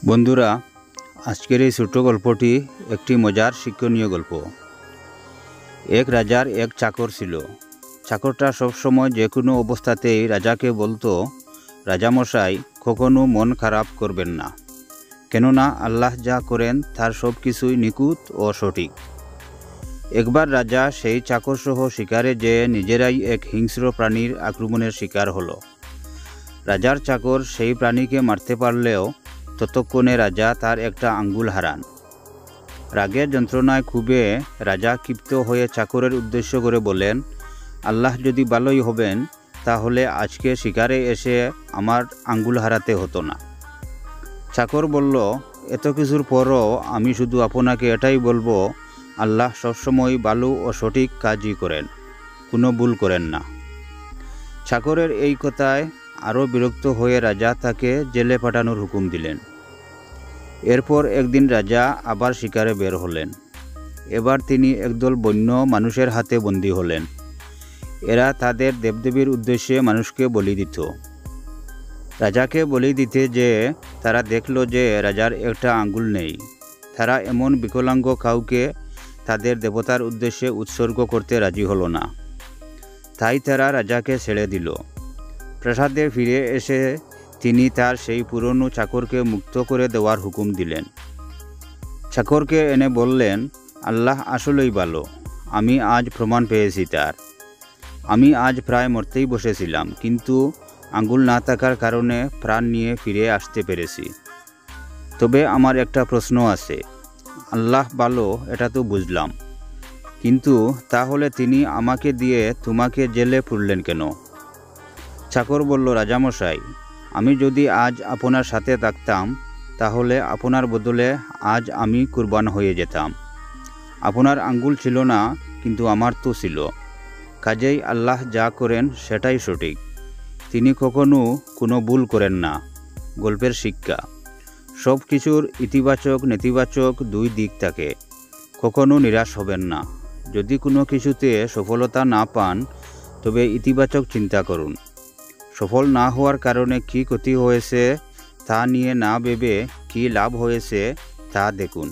বন্ধুরা, আজকের এই ছোট গল্পটি একটি মজার শিক্ষণীয় গল্প। এক রাজার এক চাকর ছিল। চাকরটা সবসময় যে কোনো অবস্থাতেই রাজাকে বলতো, রাজামশাই, কখনো মন খারাপ করবেন না, কেননা আল্লাহ যা করেন তার সব কিছুই নিখুঁত ও সঠিক। একবার রাজা সেই চাকরসহ শিকারে যেয়ে নিজেরাই এক হিংস্র প্রাণীর আক্রমণের শিকার হলো। রাজার চাকর সেই প্রাণীকে মারতে পারলেও ততক্ষণে রাজা তার একটা আঙ্গুল হারান। রাগের যন্ত্রণায় ক্ষুব্ধে রাজা ক্ষিপ্ত হয়ে চাকরের উদ্দেশ্য করে বলেন, আল্লাহ যদি ভালোই হবেন তাহলে আজকে শিকারে এসে আমার আঙ্গুল হারাতে হতো না। চাকর বলল, এত কিছুর পরও আমি শুধু আপনাকে এটাই বলবো, আল্লাহ সবসময় ভালো ও সঠিক কাজই করেন, কোনো ভুল করেন না। চাকরের এই কথায় আরও বিরক্ত হয়ে রাজা তাকে জেলে পাঠানোর হুকুম দিলেন। এরপর একদিন রাজা আবার শিকারে বের হলেন। এবার তিনি একদল বন্য মানুষের হাতে বন্দী হলেন। এরা তাদের দেবদেবীর উদ্দেশ্যে মানুষকে বলি দিত। রাজাকে বলি দিতে যে তারা দেখল যে রাজার একটা আঙ্গুল নেই। তারা এমন বিকলাঙ্গ কাউকে তাদের দেবতার উদ্দেশ্যে উৎসর্গ করতে রাজি হলো না। তাই তারা রাজাকে ছেড়ে দিল। প্রাসাদে ফিরে এসে তিনি তার সেই পুরনো চাকরকে মুক্ত করে দেওয়ার হুকুম দিলেন। চাকরকে এনে বললেন, আল্লাহ আসলেই ভালো, আমি আজ প্রমাণ পেয়েছি তার। আমি আজ প্রায় মরতেই বসেছিলাম, কিন্তু আঙ্গুল না থাকার কারণে প্রাণ নিয়ে ফিরে আসতে পেরেছি। তবে আমার একটা প্রশ্ন আছে, আল্লাহ ভালো এটা তো বুঝলাম, কিন্তু তাহলে তিনি আমাকে দিয়ে তোমাকে জেলে পুরলেন কেন? চাকর বলল, রাজামশাই, আমি যদি আজ আপনার সাথে থাকতাম তাহলে আপনার বদলে আজ আমি কুরবান হয়ে যেতাম। আপনার আঙ্গুল ছিল না, কিন্তু আমার তো ছিল। কাজেই আল্লাহ যা করেন সেটাই সঠিক, তিনি কখনো কোনো ভুল করেন না। গল্পের শিক্ষা, সব কিছুর ইতিবাচক নেতিবাচক দুই দিক থাকে, কখনো নিরাশ হবেন না। যদি কোনো কিছুতে সফলতা না পান তবে ইতিবাচক চিন্তা করুন। সফল না হওয়ার কারণে কী ক্ষতি হয়েছে তা নিয়ে না ভেবে কী লাভ হয়েছে তা দেখুন।